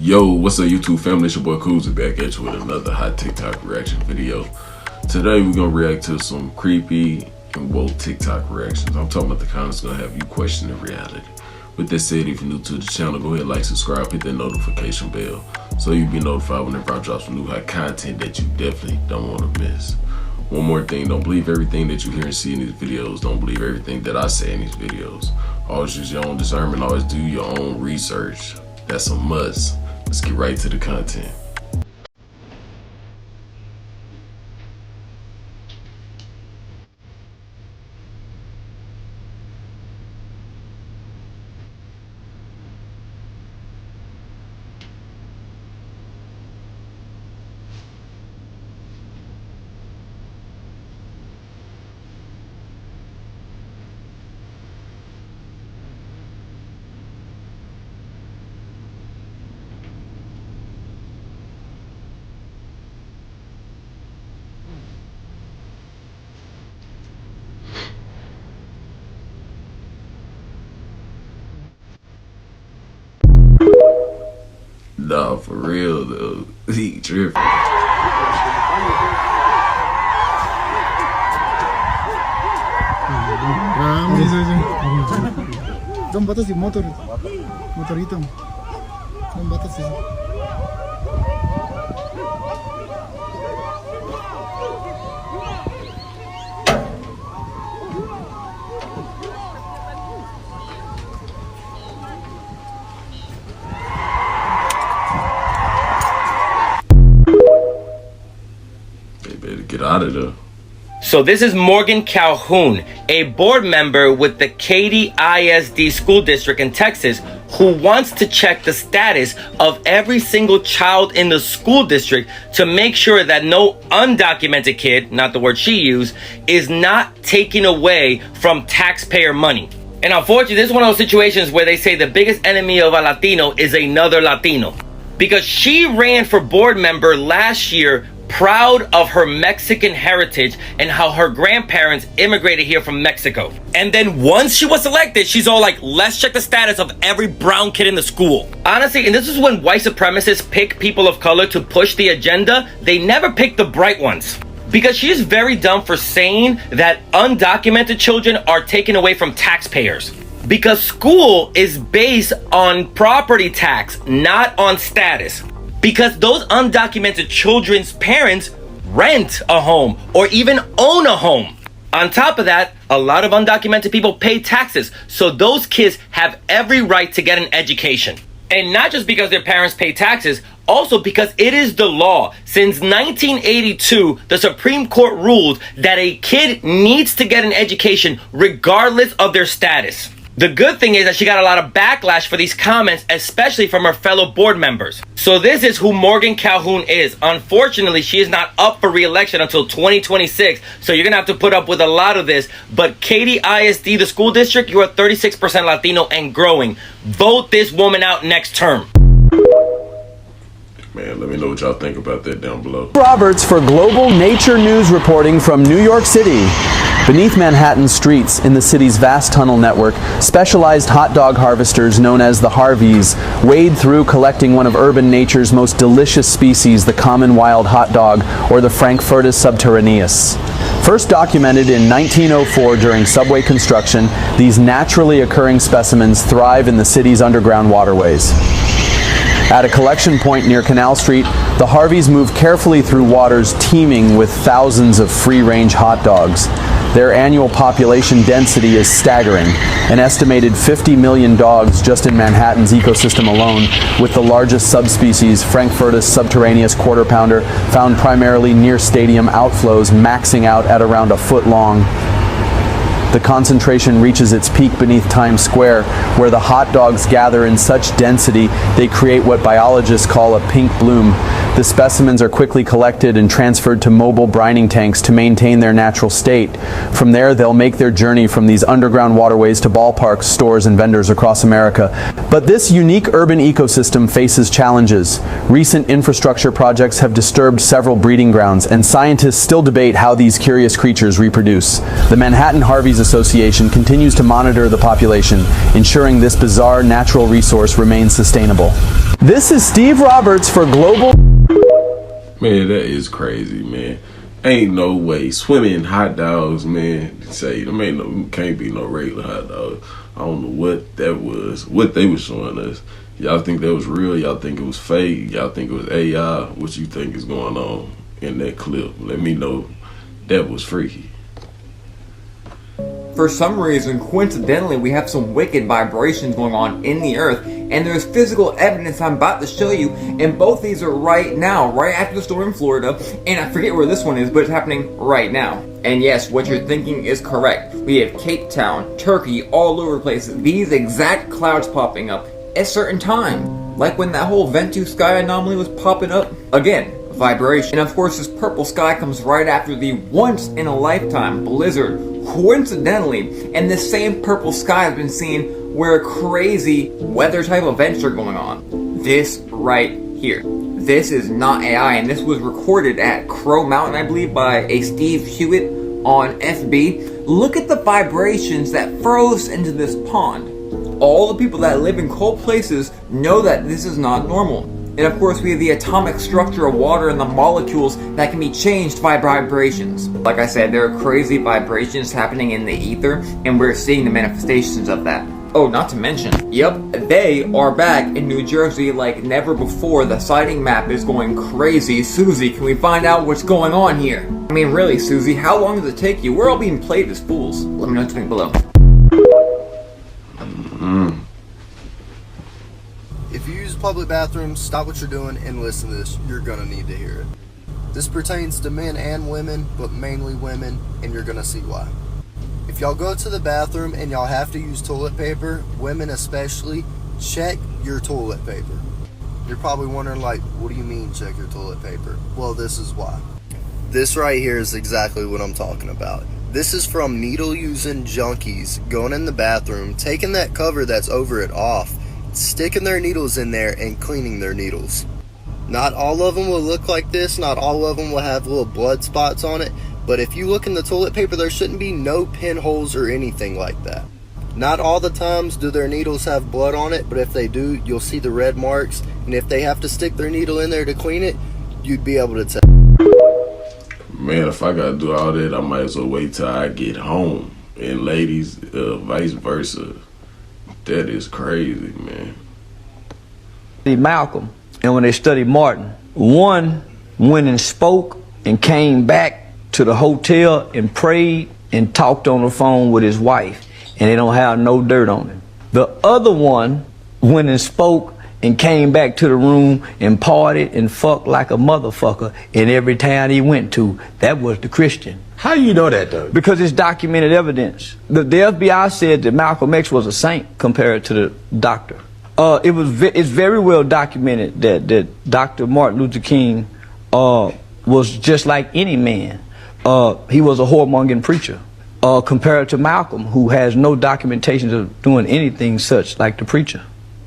Yo, what's up YouTube family? It's your boy DONCOOZIE back at you with another hot TikTok reaction video. Today we're gonna react to some creepy and woke TikTok reactions. I'm talking about the kind that's gonna have you questioning reality. With that said, if you're new to the channel, go ahead, like, subscribe, hit that notification bell so you'll be notified whenever I drop some new hot content that you definitely don't want to miss. One more thing, don't believe everything that you hear and see in these videos. Don't believe everything that I say in these videos. Always use your own discernment, always do your own research. That's a must. Let's get right to the content. Nah, for real though. He tripping. Don't batas yung motorito. Don't batas yun. Get out of there. So this is Morgan Calhoun, a board member with the Katy ISD school district in Texas, who wants to check the status of every single child in the school district to make sure that no undocumented kid, not the word she used, is not taken away from taxpayer money. And unfortunately, this is one of those situations where they say the biggest enemy of a Latino is another Latino. Because she ran for board member last year proud of her Mexican heritage and how her grandparents immigrated here from Mexico. And then once she was elected, she's all like, let's check the status of every brown kid in the school. Honestly, and this is when white supremacists pick people of color to push the agenda, they never pick the bright ones. Because she's very dumb for saying that undocumented children are taken away from taxpayers. Because school is based on property tax, not on status. Because those undocumented children's parents rent a home or even own a home. On top of that, a lot of undocumented people pay taxes, so those kids have every right to get an education. And not just because their parents pay taxes, also because it is the law. Since 1982, the Supreme Court ruled that a kid needs to get an education regardless of their status. The good thing is that she got a lot of backlash for these comments, especially from her fellow board members. So this is who Morgan Calhoun is. Unfortunately, she is not up for re-election until 2026, so you're gonna have to put up with a lot of this. But Katy ISD, the school district, you are 36% Latino and growing. Vote this woman out next term. Man, let me know what y'all think about that down below. Roberts for Global Nature News reporting from New York City. Beneath Manhattan streets in the city's vast tunnel network, specialized hot dog harvesters known as the Harveys wade through collecting one of urban nature's most delicious species, the common wild hot dog, or the Frankfurtus subterraneus. First documented in 1904 during subway construction, these naturally occurring specimens thrive in the city's underground waterways. At a collection point near Canal Street, the Harveys move carefully through waters teeming with thousands of free-range hot dogs. Their annual population density is staggering, an estimated 50 million dogs just in Manhattan's ecosystem alone, with the largest subspecies, Frankfurtus subterraneus quarter pounder, found primarily near stadium outflows, maxing out at around a foot long. The concentration reaches its peak beneath Times Square, where the hot dogs gather in such density they create what biologists call a pink bloom. The specimens are quickly collected and transferred to mobile brining tanks to maintain their natural state. From there, they'll make their journey from these underground waterways to ballparks, stores, and vendors across America. But this unique urban ecosystem faces challenges. Recent infrastructure projects have disturbed several breeding grounds, and scientists still debate how these curious creatures reproduce. The Manhattan Harveys Association continues to monitor the population, ensuring this bizarre natural resource remains sustainable. This is Steve Roberts for Global. Man, that is crazy, man. Ain't no way swimming hot dogs, man. Say them can't be no regular hot dogs. I don't know what that was, what they was showing us. Y'all think that was real? Y'all think it was fake? Y'all think it was AI? What you think is going on in that clip? Let me know. That was freaky. For some reason, coincidentally, we have some wicked vibrations going on in the earth, and there's physical evidence I'm about to show you, and both these are right now, right after the storm in Florida, and I forget where this one is, but it's happening right now. And yes, what you're thinking is correct. We have Cape Town, Turkey, all over the place, these exact clouds popping up at certain time, like when that whole Ventus sky anomaly was popping up. Again, vibration. And of course, this purple sky comes right after the once-in-a-lifetime blizzard. Coincidentally, and this same purple sky has been seen where crazy weather type events are going on. This right here. This is not AI, and this was recorded at Crow Mountain, I believe, by a Steve Hewitt on FB. Look at the vibrations that froze into this pond. All the people that live in cold places know that this is not normal. And of course, we have the atomic structure of water and the molecules that can be changed by vibrations. Like I said, there are crazy vibrations happening in the ether, and we're seeing the manifestations of that. Oh, not to mention, yep, they are back in New Jersey like never before. The sighting map is going crazy. Susie, can we find out what's going on here? I mean, really, Susie, how long does it take you? We're all being played as fools. Let me know what you think below. If you use public bathrooms, stop what you're doing and listen to this. You're gonna need to hear it. This pertains to men and women, but mainly women, and you're gonna see why. If y'all go to the bathroom and y'all have to use toilet paper, women especially, check your toilet paper. You're probably wondering, like, what do you mean check your toilet paper? Well, this is why. This right here is exactly what I'm talking about. This is from needle-using junkies going in the bathroom, taking that cover that's over it off, sticking their needles in there and cleaning their needles. Not all of them will look like this, not all of them will have little blood spots on it, but if you look in the toilet paper, there shouldn't be no pinholes or anything like that. Not all the times do their needles have blood on it, but if they do, you'll see the red marks, and if they have to stick their needle in there to clean it, you'd be able to tell. Man, if I gotta do all that, I might as well wait till I get home. And ladies, vice versa. That is crazy, man. Malcolm, and when they studied Martin, one went and spoke and came back to the hotel and prayed and talked on the phone with his wife, and they don't have no dirt on him. The other one went and spoke and came back to the room and partied and fucked like a motherfucker in every town he went to. That was the Christian. How you know that, though? Because it's documented evidence. The FBI said that Malcolm X was a saint compared to the doctor. It's very well documented that Dr. Martin Luther King was just like any man. He was a whoremongering preacher compared to Malcolm, who has no documentation of doing anything such like the preacher.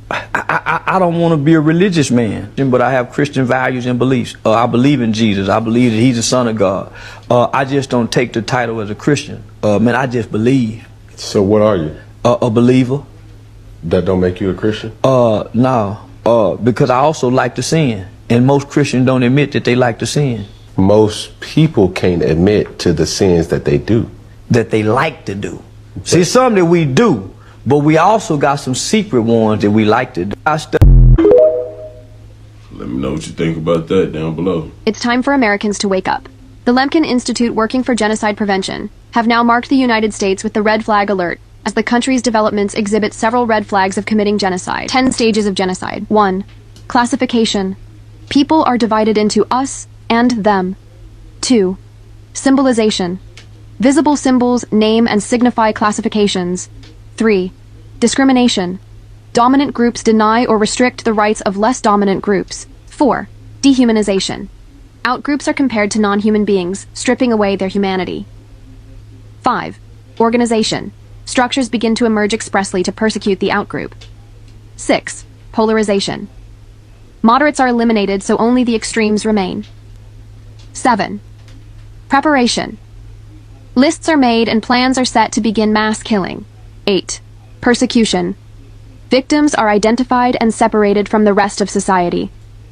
I don't want to be a religious man, but I have Christian values and beliefs. I believe in Jesus. I believe that he's the Son of God. I just don't take the title as a Christian. Man, I just believe. So what are you? A believer. That don't make you a Christian? No. Because I also like to sin. And most Christians don't admit that they like to sin. Most people can't admit to the sins that they do. That they like to do. See, some that we do. But we also got some secret ones that we like to do. Let me know what you think about that down below. It's time for Americans to wake up. The Lemkin Institute working for genocide prevention have now marked the United States with the red flag alert as the country's developments exhibit several red flags of committing genocide. 10 stages of genocide. 1. Classification. People are divided into us and them. 2. Symbolization. Visible symbols name and signify classifications. 3. Discrimination. Dominant groups deny or restrict the rights of less dominant groups. 4. Dehumanization. Outgroups are compared to non-human beings, stripping away their humanity. 5. Organization. Structures begin to emerge expressly to persecute the outgroup. 6. Polarization. Moderates are eliminated so only the extremes remain. 7. Preparation. Lists are made and plans are set to begin mass killing. 8. Persecution. Victims are identified and separated from the rest of society.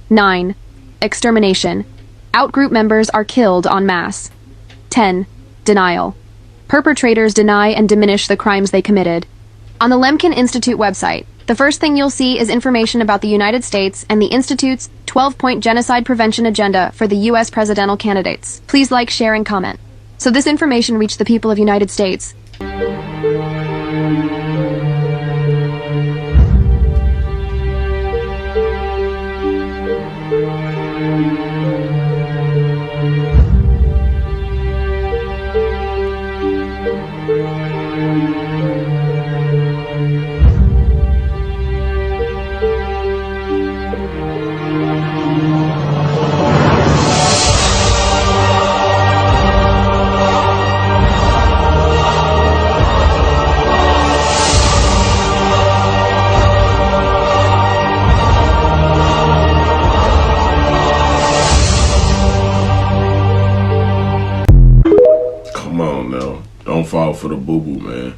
9. Extermination. Outgroup members are killed en masse. 10. Denial. Perpetrators deny and diminish the crimes they committed. On the Lemkin Institute website, the first thing you'll see is information about the United States and the Institute's 12-point genocide prevention agenda for the U.S. presidential candidates. Please like, share, and comment. So this information reached the people of United States. Don't fall for the boo-boo, man.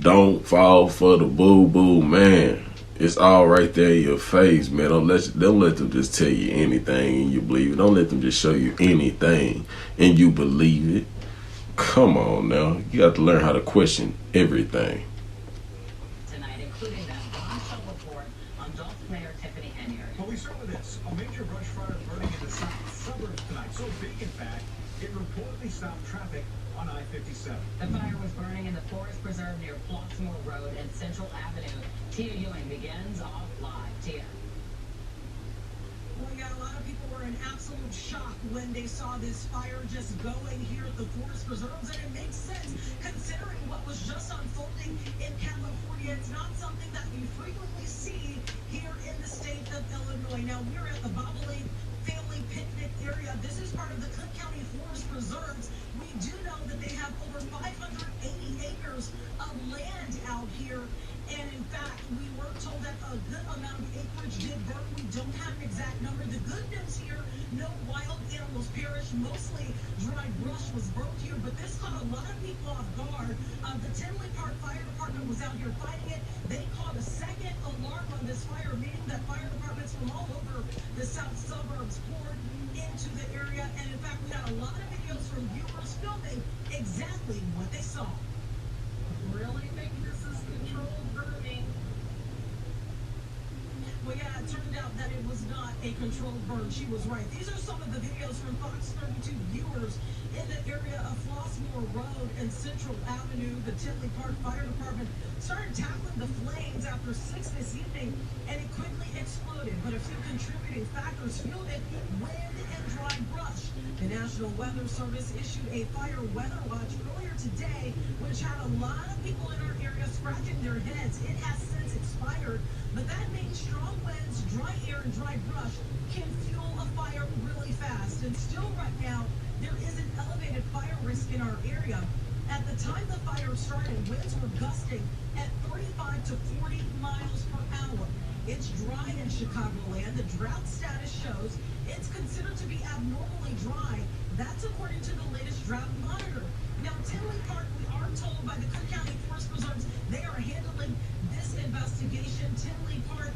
Don't fall for the boo-boo, man. It's all right there in your face, man. Don't let them just tell you anything and you believe it. Don't let them just show you anything and you believe it. Come on now. You got to learn how to question everything. Tonight, including that bombshell report on Dalton Mayor Tiffany Henyard. Well, we start with this. A major brush fire burning in the south suburbs tonight. So big, in fact, it reportedly stopped traffic on I-57. The fire was burning in the forest preserve near Flossmoor Road and Central Avenue. Tia Ewing begins off live. Tia. Well, yeah, a lot of people were in absolute shock when they saw this fire just going here at the forest preserves, and it makes sense considering what was just unfolding in California. It's not something that we frequently see here in the state of Illinois. Now, we're at the Bobolink Family Picnic area. This is part of the Cook County Forest Preserves. We do know that they have over 580 acres of land out here. And in fact, we were told that a good amount of acreage did burn. We don't have an exact number. The good news here, no wild animals perished. Mostly dry brush was burnt here, but this caught a lot of people off guard. The Tinley Park Fire Department was out here fighting it. They called a second alarm on this fire, meaning that fire departments from all over the south suburbs poured into the area. And in fact, we got a lot of videos from viewers filming exactly what they saw. Really think this is controlled burning? Well, yeah, it turned out that it was not a controlled burn. She was right. These are some of the videos from Fox 32 viewers in the area of Flossmoor Road and Central Avenue. The Tinley Park Fire Department started tackling the flames after 6 this evening, and it quickly exploded. But a few contributing factors fueled it: wind and dry brush. The National Weather Service issued a fire weather watch earlier today, which had a lot of people in our area scratching their heads. It has since expired, but that means strong winds, dry air, and dry brush can fuel a fire really fast. And still right now, there is an elevated fire risk in our area. At the time the fire started, winds were gusting at 35 to 40 miles per hour. It's dry in Chicagoland. The drought status shows it's considered to be abnormally dry. That's according to the latest drought monitor. Now, Tinley Park, we are told by the Cook County Forest Preserves, they are handling this investigation. Tinley Park,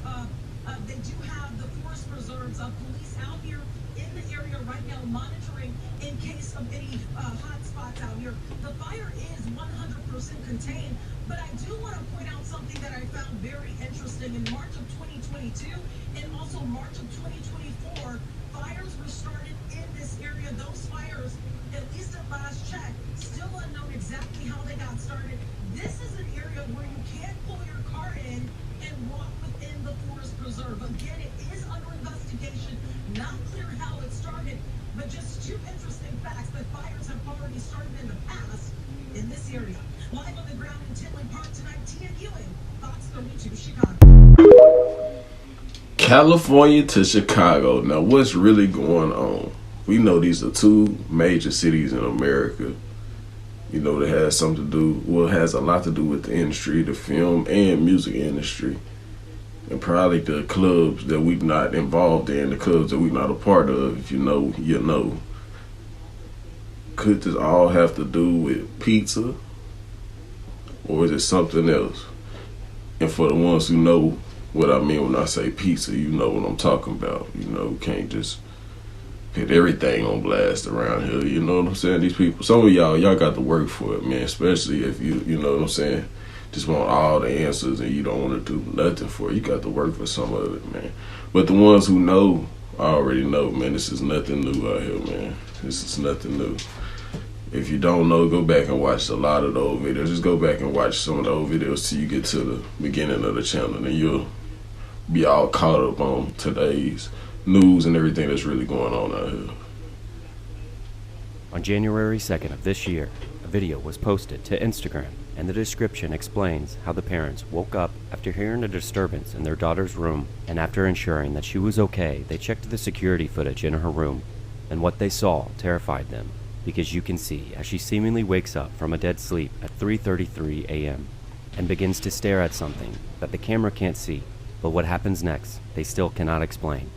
they do have the Forest Preserves police out here in the area right now monitoring in case of any hot spots out here. The fire is 100% contained, but I do want to point out something that I found very interesting. In March of 2022 and also March of 2024, fires were started in this area. Those fires, at least at last check, still unknown exactly how they got started. This is an area where you can't pull your car in and walk within the forest preserve. Again, it is under investigation. Not clear how it started, but just two interesting facts that fires have already started in the past in this area. Live on the ground in Tinley Park tonight, Tia Ewing, Fox 32, Chicago. California to Chicago. Now, what's really going on? We know these are two major cities in America. You know, that has something to do, well, it has a lot to do with the industry, the film and music industry. And probably the clubs that we're not involved in, the clubs that we're not a part of. If you know, you know. Could this all have to do with pizza? Or is it something else? And for the ones who know what I mean when I say pizza, you know what I'm talking about. You know, can't just put everything on blast around here. You know what I'm saying? These people, some of y'all got to work for it, man. Especially if you know what I'm saying, just want all the answers and you don't want to do nothing for it. You got to work for some of it, man. But the ones who know, I already know, man, this is nothing new out here, man. This is nothing new. If you don't know, go back and watch a lot of the old videos. Just go back and watch some of the old videos till you get to the beginning of the channel, and you'll be all caught up on today's news and everything that's really going on out here. On January 2nd of this year, a video was posted to Instagram, and the description explains how the parents woke up after hearing a disturbance in their daughter's room, and after ensuring that she was okay, they checked the security footage in her room, and what they saw terrified them, because you can see as she seemingly wakes up from a dead sleep at 3:33 a.m. and begins to stare at something that the camera can't see, but what happens next, they still cannot explain.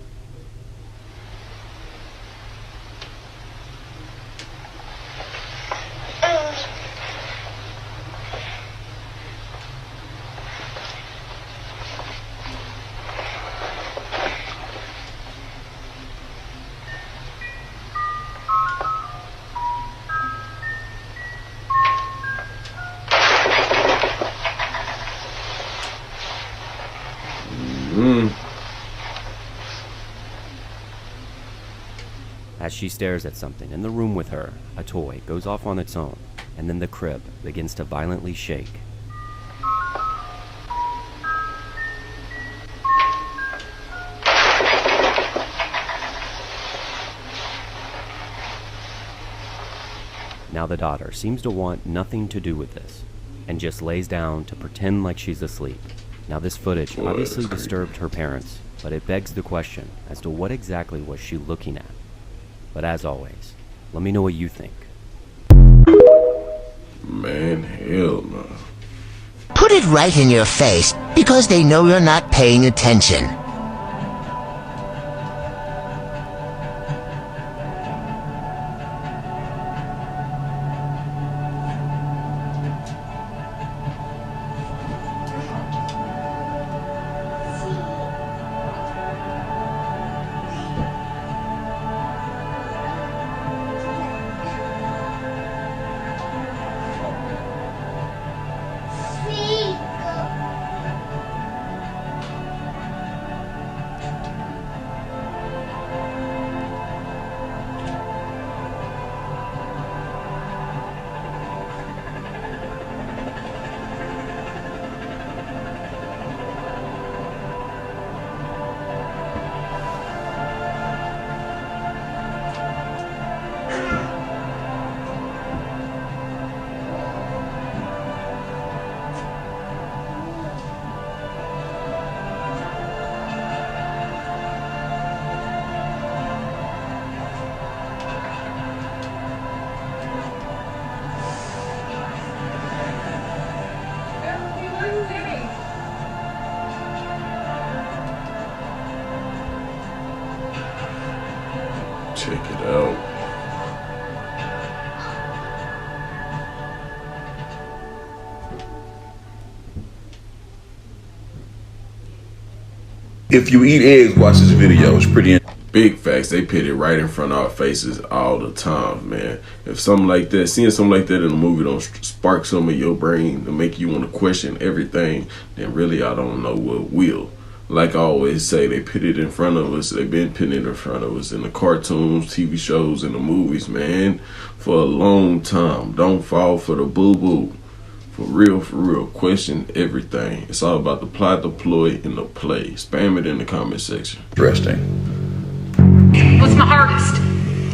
As she stares at something in the room with her, a toy goes off on its own, and then the crib begins to violently shake. Now the daughter seems to want nothing to do with this, and just lays down to pretend like she's asleep. Now this footage obviously disturbed her parents, but it begs the question as to what exactly was she looking at. But as always, let me know what you think. Man, hell no. Put it right in your face, because they know you're not paying attention. Check it out. If you eat eggs, watch this video. It's pretty big facts. They put it right in front of our faces all the time, man. If something like that, seeing something like that in a movie don't spark some of your brain to make you want to question everything, then really I don't know what will. Like I always say, they put it in front of us. They've been putting it in front of us in the cartoons, TV shows, and the movies, man, for a long time. Don't fall for the boo-boo. For real, question everything. It's all about the plot, the ploy, and the play. Spam it in the comment section. interesting. What's my hardest?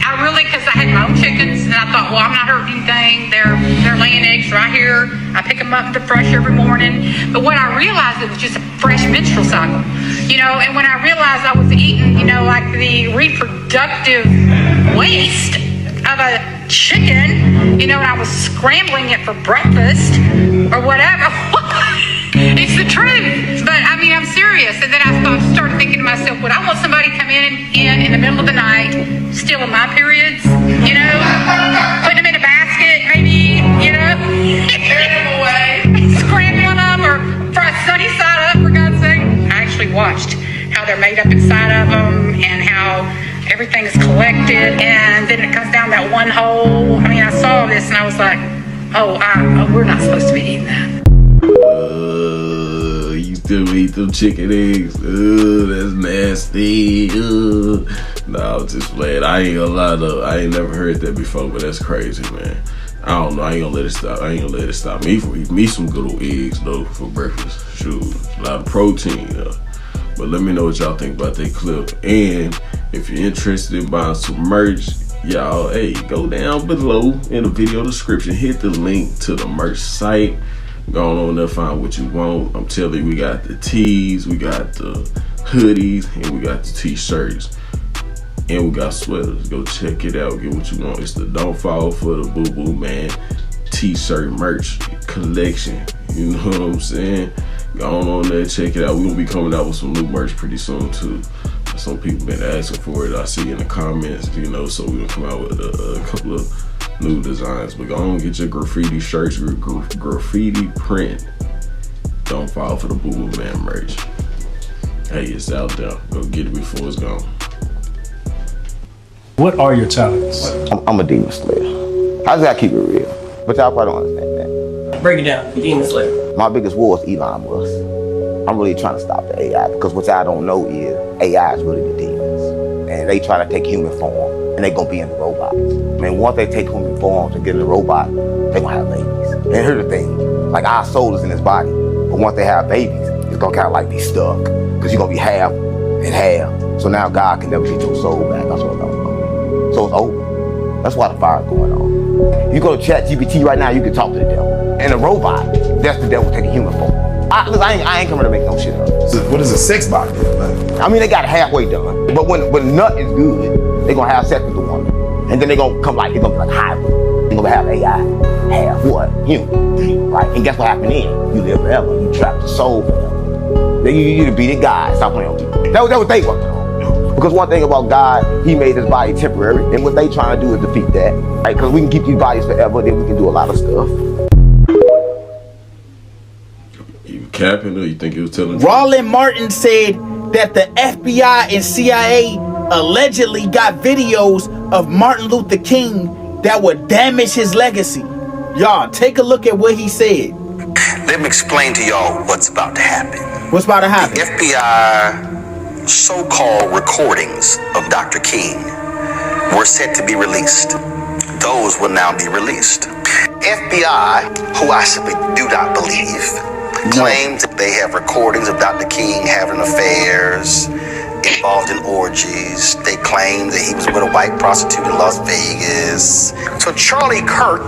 I really, because I had my own chickens, and I thought, well, I'm not hurting anything. They're laying eggs right here. I pick them up, they're fresh every morning. But when I realized it was just a fresh menstrual cycle, you know, and when I realized I was eating, you know, like the reproductive waste of a chicken, you know, and I was scrambling it for breakfast or whatever. It's the truth. But I mean, I'm serious. And then I started thinking to myself, would I want somebody come in the middle of the night, stealing my periods, you know, putting them in a basket, maybe, you know, carrying them away, scrambling them, or for a sunny side actually watched how they're made up inside of them and how everything is collected, and then it comes down that one hole. I mean, I saw this and I was like, oh, we're not supposed to be eating that. You still eat them chicken eggs? That's nasty. Nah, I'm just playing. I ain't gonna lie though. I ain't never heard that before, but that's crazy, man. I don't know. I ain't gonna let it stop. I ain't gonna let it stop me from eating me some good old eggs though for breakfast. Shoot, a lot of protein. But let me know what y'all think about that clip. And if you're interested in buying some merch, y'all, hey, go down below in the video description. Hit the link to the merch site. Go on there, find what you want. I'm telling you, we got the tees, we got the hoodies, and we got the t-shirts. And we got sweaters. Go check it out. Get what you want. It's the Don't Fall for the Boo Boo Man t-shirt merch collection. You know what I'm saying? Go on there, check it out. We're gonna be coming out with some new merch pretty soon too. Some people been asking for it. I see in the comments, you know, so we're gonna come out with a couple of new designs. But go on, get your graffiti shirts, graffiti print. Don't Fall for the Boo Boo Man merch. Hey, it's out there. Go get it before it's gone. What are your talents? I'm a demon slayer. I just gotta keep it real. But y'all probably don't understand that. Break it down. Demon slayer. My biggest war is Elon Musk. I'm really trying to stop the AI because what y'all don't know is AI is really the demons. And they try to take human form and they gonna be in the robots. I mean, once they take human forms and get in the robot, they gonna have babies. And here's the thing, like our soul is in this body, but once they have babies, it's gonna kind of like be stuck because you're gonna be half and half. So now God can never get your soul back. That's what I'm talking about. So it's over. That's why the fire's going on. You go to ChatGPT right now, you can talk to the devil. And a robot, that's the devil taking human form. I ain't coming to make no shit up. So what is a sex bot? I mean, they got it halfway done. But when nut is good, they gonna have sex with the woman. And then they gonna come like, they're gonna be like hybrid. They're gonna have AI, half what? Human, right? And guess what happened then? You live forever, you trap the soul forever. Then you to be the guy, stop playing with people. That was what they working on. Because one thing about God, he made his body temporary. And what they trying to do is defeat that, right? Because we can keep these bodies forever, then we can do a lot of stuff. Capping, or you think he was telling you? Roland Martin said that the FBI and CIA allegedly got videos of Martin Luther King that would damage his legacy. Y'all, take a look at what he said. Let me explain to y'all what's about to happen. What's about to happen? The FBI so-called recordings of Dr. King were set to be released. Those will now be released. FBI, who I simply do not believe, claims that they have recordings of Dr. King having affairs, involved in orgies. They claim that he was with a white prostitute in Las Vegas. So Charlie Kirk,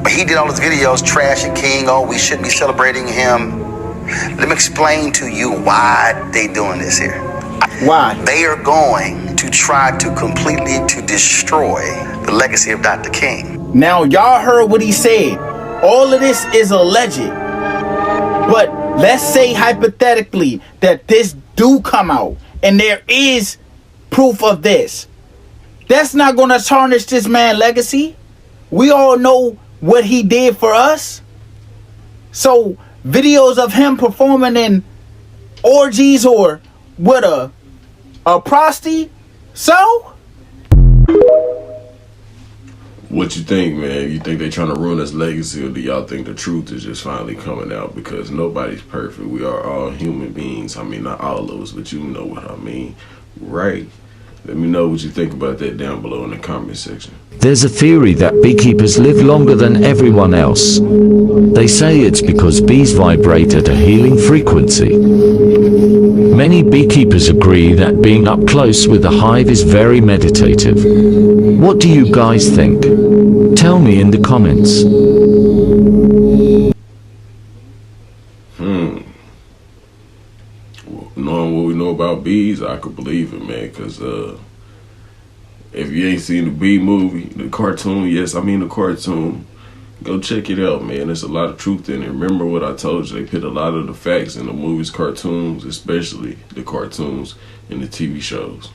he did all his videos trashing King. Oh, we shouldn't be celebrating him. Let me explain to you why they doing this here. Why? They are going to try to completely destroy the legacy of Dr. King. Now, y'all heard what he said. All of this is alleged. But let's say hypothetically that this do come out and there is proof of this. That's not going to tarnish this man's legacy. We all know what he did for us. So videos of him performing in orgies or with a prostitute, so? What you think, man? You think they trying to ruin his legacy, or do y'all think the truth is just finally coming out? Because nobody's perfect. We are all human beings. I mean, not all of us, but you know what I mean, right? Let me know what you think about that down below in the comment section. There's a theory that beekeepers live longer than everyone else. They say it's because bees vibrate at a healing frequency. Many beekeepers agree that being up close with a hive is very meditative. What do you guys think? Tell me in the comments. Knowing what we know about bees, I could believe it, man, because if you ain't seen the bee movie, the cartoon, the cartoon, go check it out, man. There's a lot of truth in it. Remember what I told you, they put a lot of the facts in the movies, cartoons, especially the cartoons and the TV shows.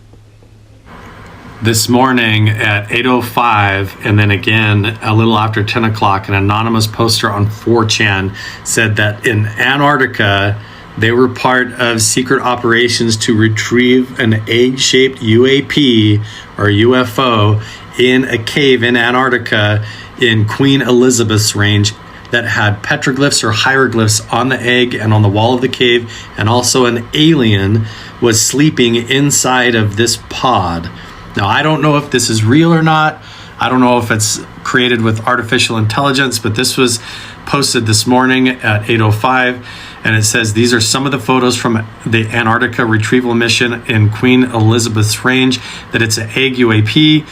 This morning at 8:05 and then again a little after 10 o'clock, an anonymous poster on 4chan said that in Antarctica They were part of secret operations to retrieve an egg-shaped UAP or UFO in a cave in Antarctica in Queen Elizabeth's Range that had petroglyphs or hieroglyphs on the egg and on the wall of the cave, and also an alien was sleeping inside of this pod. Now, I don't know if this is real or not. I don't know if it's created with artificial intelligence, but this was posted this morning at 8:05, and it says these are some of the photos from the Antarctica retrieval mission in Queen Elizabeth's Range, that it's an egg UAP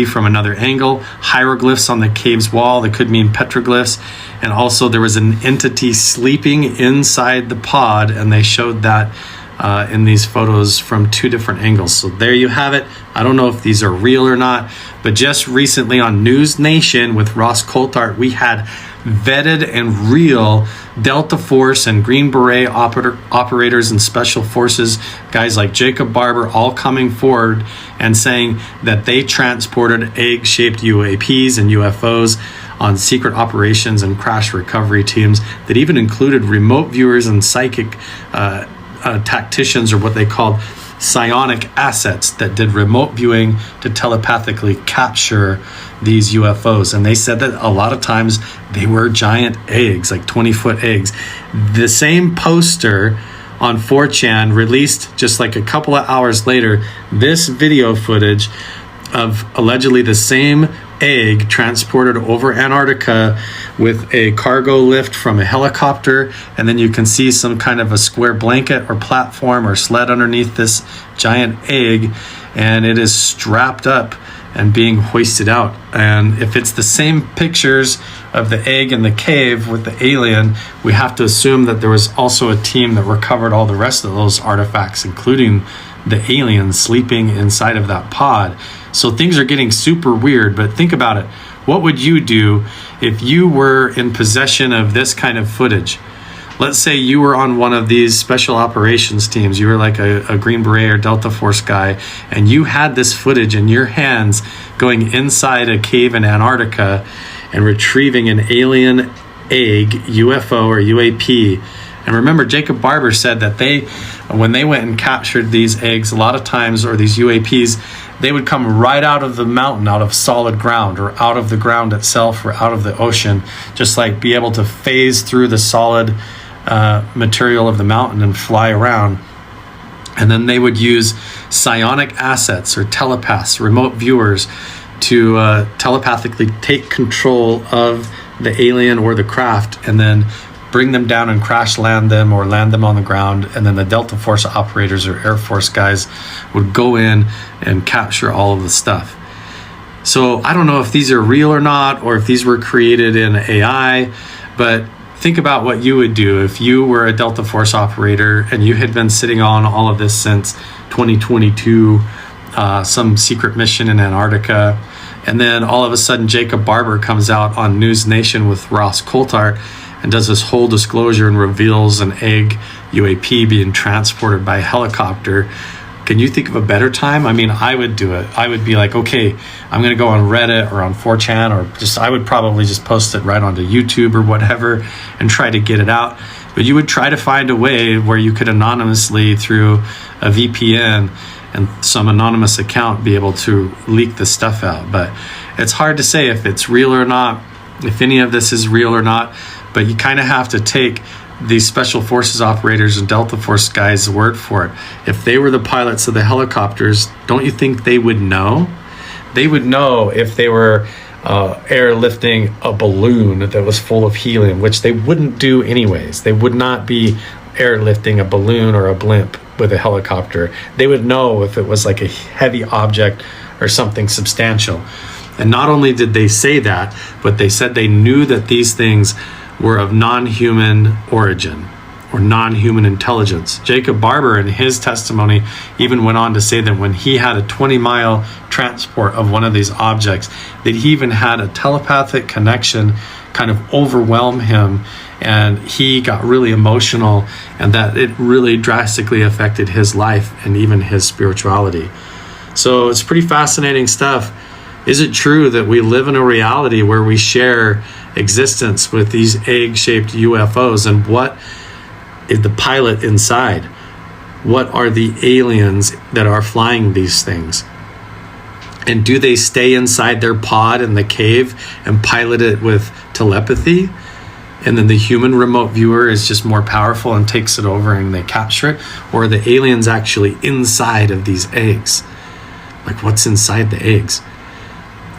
from another angle, hieroglyphs on the cave's wall that could mean petroglyphs, and also there was an entity sleeping inside the pod, and they showed that in these photos from two different angles. So there you have it. I don't know if these are real or not, but just recently on News Nation with Ross Coulthart, we had vetted and real Delta Force and Green Beret operators and Special Forces, guys like Jacob Barber, all coming forward and saying that they transported egg-shaped UAPs and UFOs on secret operations and crash recovery teams that even included remote viewers and psychic tacticians, or what they called psionic assets, that did remote viewing to telepathically capture these UFOs. And they said that a lot of times they were giant eggs, like 20-foot eggs. The same poster on 4chan released just like a couple of hours later this video footage of allegedly the same egg transported over Antarctica with a cargo lift from a helicopter, and then you can see some kind of a square blanket or platform or sled underneath this giant egg, and it is strapped up and being hoisted out. And if it's the same pictures of the egg in the cave with the alien, we have to assume that there was also a team that recovered all the rest of those artifacts, including the alien sleeping inside of that pod. So things are getting super weird, but think about it. What would you do if you were in possession of this kind of footage? Let's say you were on one of these special operations teams. You were like a Green Beret or Delta Force guy, and you had this footage in your hands going inside a cave in Antarctica and retrieving an alien egg, UFO or UAP. And remember, Jacob Barber said that when they went and captured these eggs, a lot of times, or these UAPs, they would come right out of the mountain, out of solid ground, or out of the ground itself, or out of the ocean, just like be able to phase through the solid material of the mountain and fly around. And then they would use psionic assets or telepaths, remote viewers, to telepathically take control of the alien or the craft, and then bring them down and crash land them or land them on the ground. And then the Delta Force operators or Air Force guys would go in and capture all of the stuff. So I don't know if these are real or not, or if these were created in AI, but think about what you would do if you were a Delta Force operator and you had been sitting on all of this since 2022, some secret mission in Antarctica, and then all of a sudden Jacob Barber comes out on News Nation with Ross Coulthart and does this whole disclosure and reveals an egg UAP being transported by helicopter. Can you think of a better time? I mean, I would do it. I would be like, okay, I'm going to go on Reddit or on 4chan, or just, I would probably just post it right onto YouTube or whatever and try to get it out. But you would try to find a way where you could anonymously, through a VPN and some anonymous account, be able to leak the stuff out. But it's hard to say if it's real or not, if any of this is real or not. But you kind of have to take these Special Forces operators and Delta Force guys' word for it. If they were the pilots of the helicopters, don't you think they would know? They would know if they were airlifting a balloon that was full of helium, which they wouldn't do anyways. They would not be airlifting a balloon or a blimp with a helicopter. They would know if it was like a heavy object or something substantial. And not only did they say that, but they said they knew that these things were of non-human origin or non-human intelligence. Jacob Barber in his testimony even went on to say that when he had a 20-mile transport of one of these objects, that he even had a telepathic connection kind of overwhelm him, and he got really emotional, and that it really drastically affected his life and even his spirituality. So it's pretty fascinating stuff. Is it true that we live in a reality where we share existence with these egg-shaped UFOs? And what Is the pilot inside? What are the aliens that are flying these things? And do they stay inside their pod in the cave and pilot it with telepathy? And then the human remote viewer is just more powerful and takes it over and they capture it? Or are the aliens actually inside of these eggs? Like, what's inside the eggs?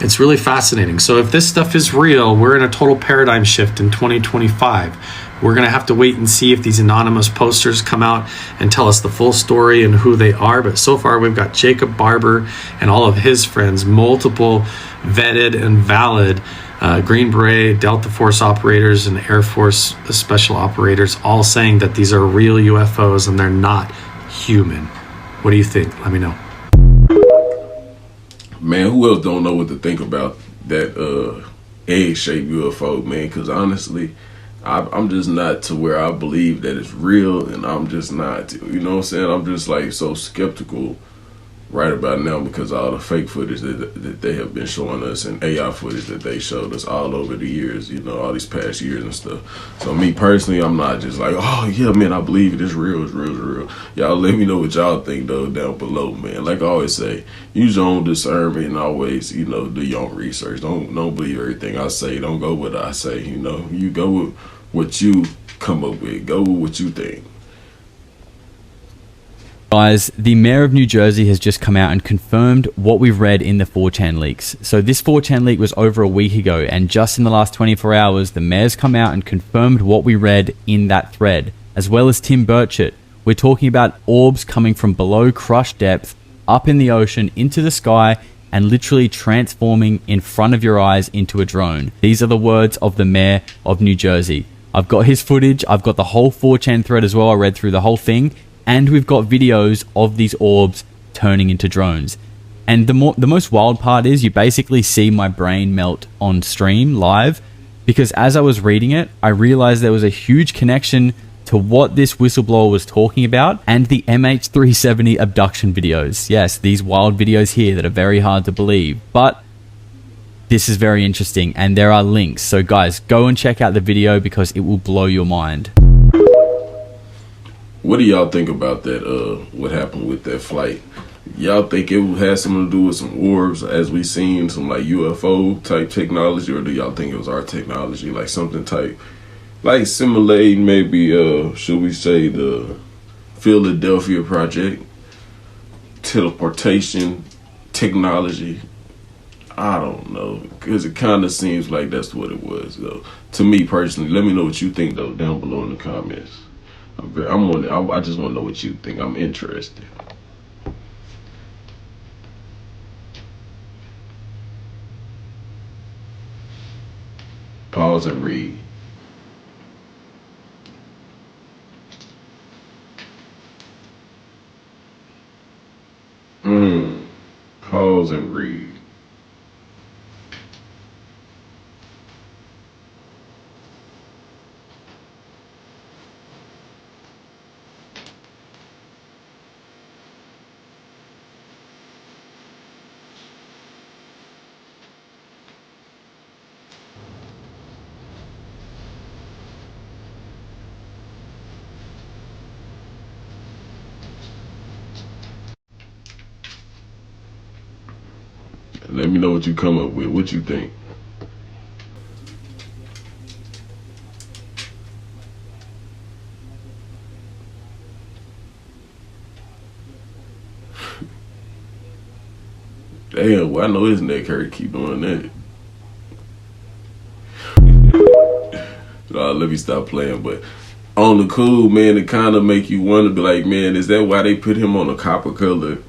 It's really fascinating. So if this stuff is real, we're in a total paradigm shift in 2025. We're going to have to wait and see if these anonymous posters come out and tell us the full story and who they are. But so far, we've got Jacob Barber and all of his friends, multiple vetted and valid Green Beret, Delta Force operators, and Air Force special operators, all saying that these are real UFOs and they're not human. What do you think? Let me know. Man, who else don't know what to think about that egg-shaped UFO, man? Because honestly, I'm just not to where I believe that it's real, and I'm just not, you know what I'm saying? I'm just like so skeptical right about now because all the fake footage that they have been showing us and AI footage that they showed us all over the years, you know, all these past years and stuff. So me personally, I'm not just like, oh yeah, man, I believe it. It's real, it's real, it's real. Y'all let me know what y'all think though down below, man. Like I always say, use your own discernment and always, you know, do your own research. Don't believe everything I say. Don't go with what I say, you know. You go with what you come up with. Go with what you think. Guys, the mayor of New Jersey has just come out and confirmed what we've read in the 4chan leaks. So this 4chan leak was over a week ago, and just in the last 24 hours, the mayor's come out and confirmed what we read in that thread, as well as Tim Burchett. We're talking about orbs coming from below crushed depth, up in the ocean, into the sky, and literally transforming in front of your eyes into a drone. These are the words of the mayor of New Jersey. I've got his footage, I've got the whole 4chan thread as well, I read through the whole thing. And we've got videos of these orbs turning into drones. And the most wild part is you basically see my brain melt on stream live, because as I was reading it, I realized there was a huge connection to what this whistleblower was talking about and the MH370 abduction videos. Yes, these wild videos here that are very hard to believe, but this is very interesting and there are links. So guys, go and check out the video because it will blow your mind. What do y'all think about that, what happened with that flight? Y'all think it had something to do with some orbs, as we seen, some like UFO type technology, or do y'all think it was our technology, like something type, like simulating maybe, should we say the Philadelphia Project, teleportation technology? I don't know, because it kind of seems like that's what it was, though. To me personally, let me know what you think, though, down below in the comments. I just want to know what you think. I'm interested. Pause and read. Pause and read. Let me know what you come up with. What you think? Damn, well, I know his neck hurt. Keep doing that. Let me stop playing. But on the cool, man, it kind of make you wonder, be like, man, is that why they put him on a copper color?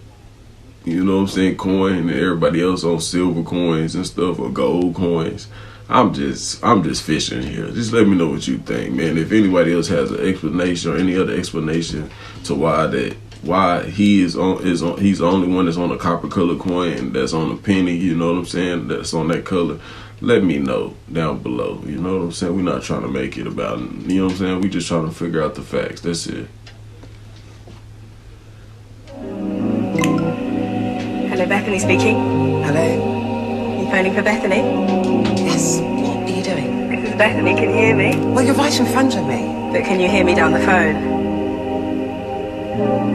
You know what I'm saying, coin, and everybody else on silver coins and stuff, or gold coins. I'm just fishing here. Just let me know what you think, man. If anybody else has an explanation or any other explanation to why he's the only one that's on a copper color coin that's on a penny, you know what I'm saying, that's on that color, let me know down below. You know what I'm saying? We're not trying to make it about, you know what I'm saying? We just trying to figure out the facts. That's it. Hello, Bethany speaking. Hello. You phoning for Bethany? Yes. What are you doing? This is Bethany. Can you hear me? Well, you're right in front of me. But can you hear me down the phone? Oh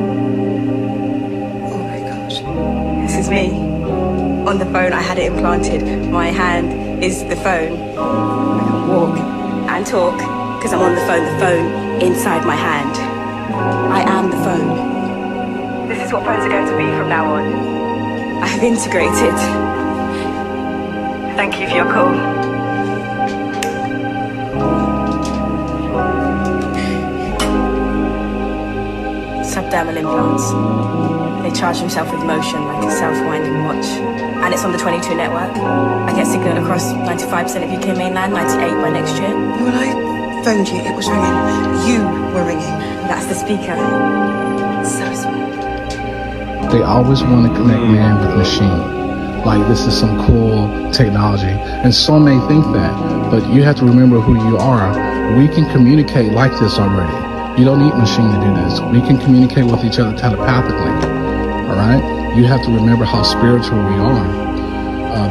my gosh. This is me. On the phone, I had it implanted. My hand is the phone. I can walk and talk because I'm on the phone inside my hand. I am the phone. This is what phones are going to be from now on. I've integrated. Thank you for your call. Subdermal implants. They charge themselves with motion like a self-winding watch. And it's on the 22 network. I get signal across 95% of UK mainland, 98 by next year. When I phoned you, it was ringing. You were ringing. That's the speaker. So sweet. They always want to connect man with machine. Like this is some cool technology. And some may think that, but you have to remember who you are. We can communicate like this already. You don't need machine to do this. We can communicate with each other telepathically. All right? You have to remember how spiritual we are.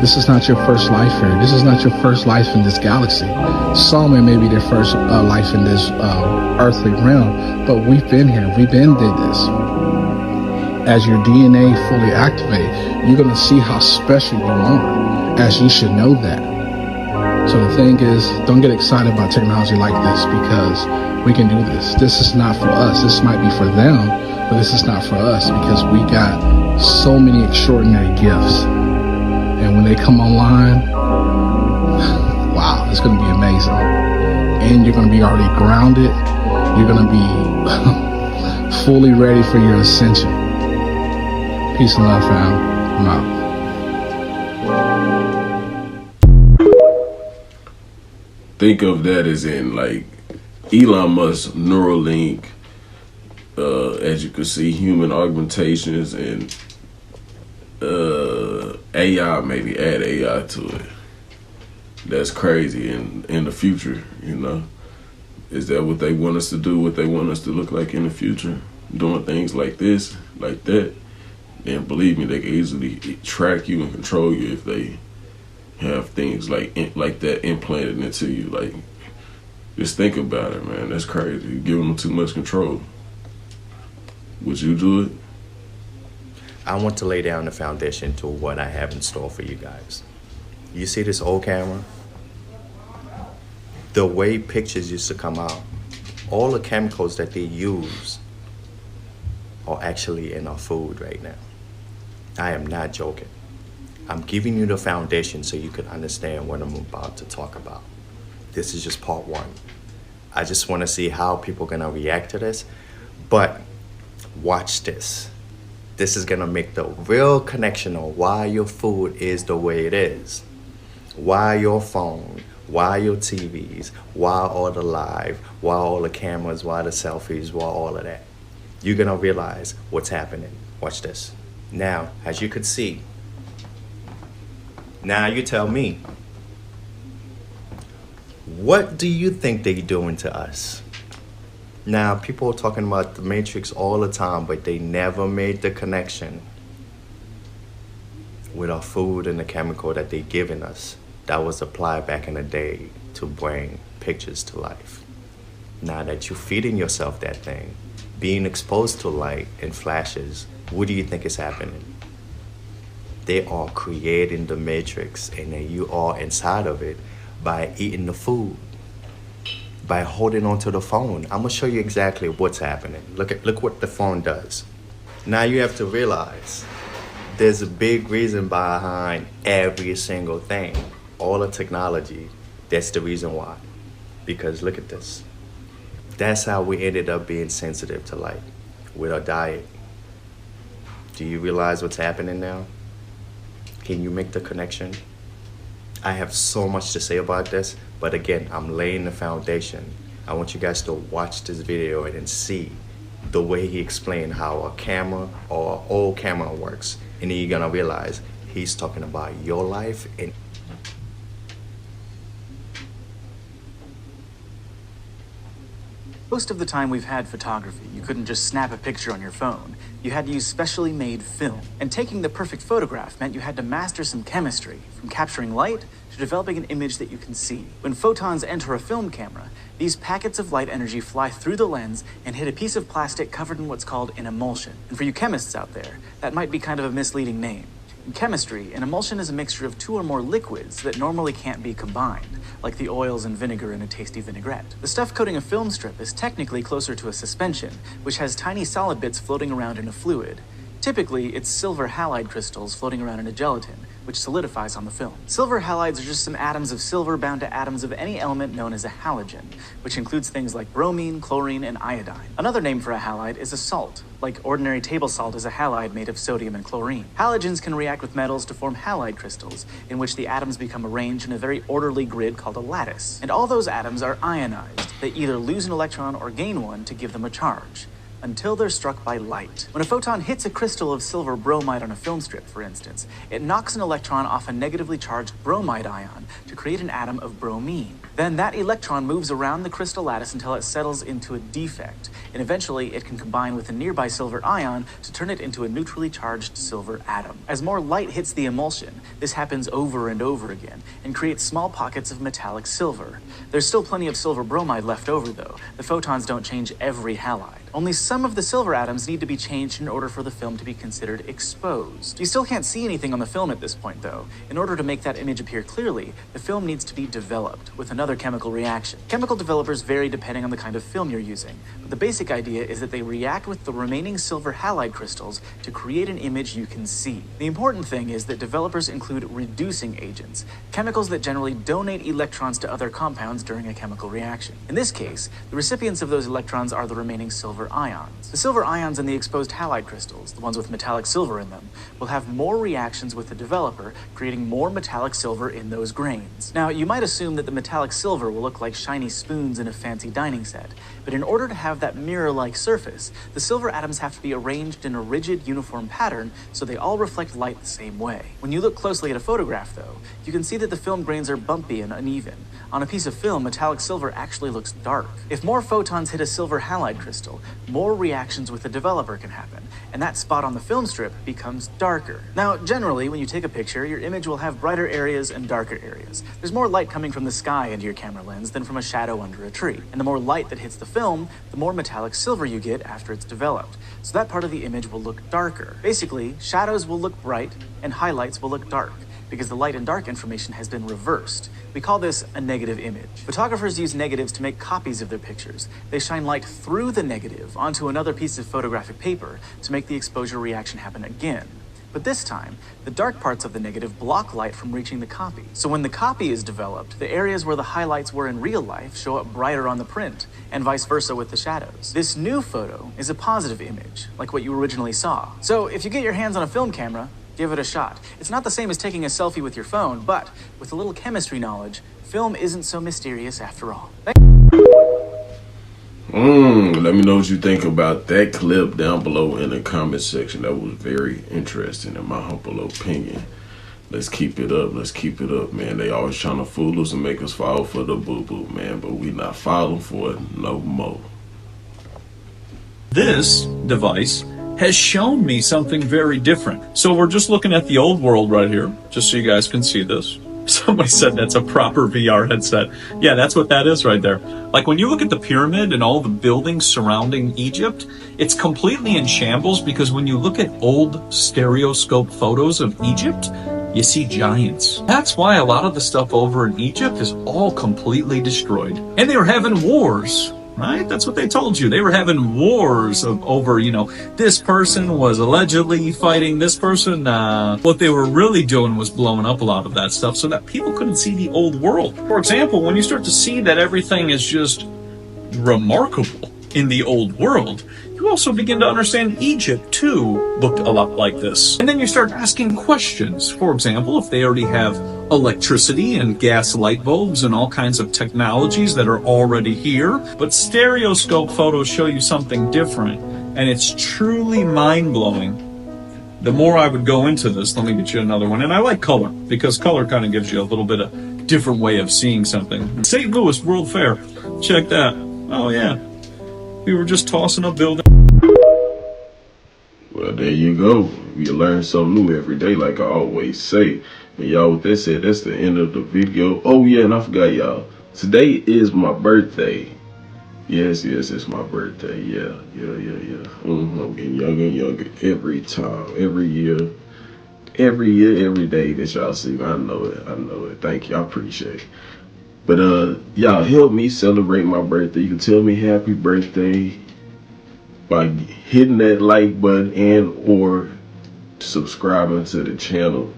This is not your first life here. This is not your first life in this galaxy. Some it may be their first life in this earthly realm, but we've been here. We've been did this. As your DNA fully activate, you're going to see how special you are, as you should know that. So the thing is, don't get excited about technology like this because we can do this. This is not for us. This might be for them, but this is not for us because we got so many extraordinary gifts. And when they come online, wow, it's going to be amazing. And you're going to be already grounded. You're going to be fully ready for your ascension. Peace and love, fam. I'm out. Think of that as in like Elon Musk, Neuralink, as you can see, human augmentations and AI, maybe add AI to it. That's crazy in the future, you know. Is that what they want us to do, what they want us to look like in the future? Doing things like this, like that? And believe me, they can easily track you and control you if they have things like that implanted into you. Like, just think about it, man. That's crazy. You're giving them too much control. Would you do it? I want to lay down the foundation to what I have in store for you guys. You see this old camera? The way pictures used to come out, all the chemicals that they use are actually in our food right now. I am not joking. I'm giving you the foundation so you can understand what I'm about to talk about. This is just part one. I just want to see how people are going to react to this. But watch this. This is going to make the real connection on why your food is the way it is. Why your phone, why your TVs, why all the live, why all the cameras, why the selfies, why all of that. You're going to realize what's happening. Watch this. Now, as you could see, now you tell me, what do you think they're doing to us? Now, people are talking about the Matrix all the time, but they never made the connection with our food and the chemical that they're giving us that was applied back in the day to bring pictures to life. Now that you're feeding yourself that thing, being exposed to light and flashes, what do you think is happening? They are creating the Matrix, and then you are inside of it by eating the food, by holding onto the phone. I'm gonna show you exactly what's happening. Look what the phone does. Now you have to realize there's a big reason behind every single thing. All the technology, that's the reason why. Because look at this. That's how we ended up being sensitive to light, with our diet. Do you realize what's happening now? Can you make the connection? I have so much to say about this, but again, I'm laying the foundation. I want you guys to watch this video and then see the way he explained how a camera or an old camera works. And then you're gonna realize he's talking about your life. And Most of the time we've had photography, you couldn't just snap a picture on your phone. You had to use specially made film. And taking the perfect photograph meant you had to master some chemistry, from capturing light to developing an image that you can see. When photons enter a film camera, these packets of light energy fly through the lens and hit a piece of plastic covered in what's called an emulsion. And for you chemists out there, that might be kind of a misleading name. In chemistry, an emulsion is a mixture of two or more liquids that normally can't be combined, like the oils and vinegar in a tasty vinaigrette. The stuff coating a film strip is technically closer to a suspension, which has tiny solid bits floating around in a fluid. Typically, it's silver halide crystals floating around in a gelatin, which solidifies on the film. Silver halides are just some atoms of silver bound to atoms of any element known as a halogen, which includes things like bromine, chlorine, and iodine. Another name for a halide is a salt. Like ordinary table salt is a halide made of sodium and chlorine. Halogens can react with metals to form halide crystals, in which the atoms become arranged in a very orderly grid called a lattice. And all those atoms are ionized. They either lose an electron or gain one to give them a charge, until they're struck by light. When a photon hits a crystal of silver bromide on a film strip, for instance, it knocks an electron off a negatively charged bromide ion to create an atom of bromine. Then that electron moves around the crystal lattice until it settles into a defect, and eventually it can combine with a nearby silver ion to turn it into a neutrally charged silver atom. As more light hits the emulsion, this happens over and over again, and creates small pockets of metallic silver. There's still plenty of silver bromide left over though. The photons don't change every halide. Only some of the silver atoms need to be changed in order for the film to be considered exposed. You still can't see anything on the film at this point though. In order to make that image appear clearly, the film needs to be developed with another chemical reaction. Chemical developers vary depending on the kind of film you're using, but the basic idea is that they react with the remaining silver halide crystals to create an image you can see. The important thing is that developers include reducing agents, chemicals that generally donate electrons to other compounds during a chemical reaction. In this case, the recipients of those electrons are the remaining silver ions. The silver ions in the exposed halide crystals, the ones with metallic silver in them, will have more reactions with the developer, creating more metallic silver in those grains. Now, you might assume that the metallic silver will look like shiny spoons in a fancy dining set, but in order to have that mirror-like surface, the silver atoms have to be arranged in a rigid, uniform pattern so they all reflect light the same way. When you look closely at a photograph, though, you can see that the film grains are bumpy and uneven. On a piece of film, metallic silver actually looks dark. If more photons hit a silver halide crystal, more reactions with the developer can happen, and that spot on the film strip becomes darker. Now, generally, when you take a picture, your image will have brighter areas and darker areas. There's more light coming from the sky into your camera lens than from a shadow under a tree. And the more light that hits the film, the more metallic silver you get after it's developed. So that part of the image will look darker. Basically, shadows will look bright and highlights will look dark, because the light and dark information has been reversed. We call this a negative image. Photographers use negatives to make copies of their pictures. They shine light through the negative onto another piece of photographic paper to make the exposure reaction happen again. But this time, the dark parts of the negative block light from reaching the copy. So when the copy is developed, the areas where the highlights were in real life show up brighter on the print, and vice versa with the shadows. This new photo is a positive image, like what you originally saw. So if you get your hands on a film camera, give it a shot. It's not the same as taking a selfie with your phone, but with a little chemistry knowledge, film isn't so mysterious after all. Let me know what you think about that clip down below in the comment section. That was very interesting in my humble opinion. Let's keep it up. Let's keep it up, man. They always trying to fool us and make us fall for the boo-boo, man. But we not falling for it no more. This device has shown me something very different. So we're just looking at the old world right here, just so you guys can see this. Somebody said that's a proper VR headset. Yeah, that's what that is right there. Like when you look at the pyramid and all the buildings surrounding Egypt, it's completely in shambles because when you look at old stereoscope photos of Egypt, you see giants. That's why a lot of the stuff over in Egypt is all completely destroyed. And they were having wars. Right? That's what they told you. They were having wars over, you know, this person was allegedly fighting this person. What they were really doing was blowing up a lot of that stuff so that people couldn't see the old world. For example, when you start to see that everything is just remarkable in the old world, you also begin to understand Egypt, too, looked a lot like this. And then you start asking questions. For example, if they already have electricity and gas light bulbs and all kinds of technologies that are already here, but stereoscope photos show you something different, and it's truly mind-blowing. The more I would go into this, let me get you another one. And I like color, because color kind of gives you a little bit of different way of seeing something. St. Louis World Fair. Check that. Oh, yeah. We were just tossing a building. Well, Well, there you go. You learn something new every day, like I always say. And y'all, with that said, that's the end of the video. Oh yeah, and I forgot, y'all. Today is my birthday. Yes, it's my birthday. Yeah. I'm getting younger and younger every time, every year, every day that y'all see me. I know it. Thank you. I appreciate it. But y'all help me celebrate my birthday. You can tell me happy birthday by hitting that like button and or subscribing to the channel.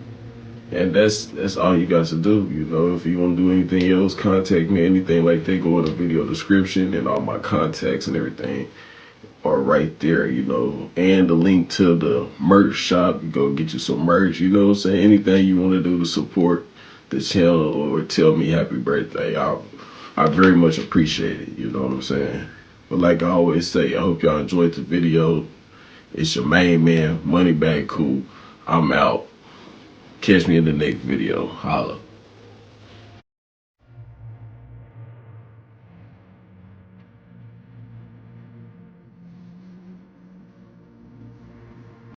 And that's all you got to do. You know, if you want to do anything else, contact me, anything like that, go in the video description, and all my contacts and everything are right there, you know. And the link to the merch shop, you go get you some merch, you know what I'm saying? Anything you want to do to support the channel or tell me happy birthday, I very much appreciate it, you know what I'm saying? But like I always say, I hope y'all enjoyed the video. It's your main man, MoneybaggCoo. I'm out. Catch me in the next video. Holla.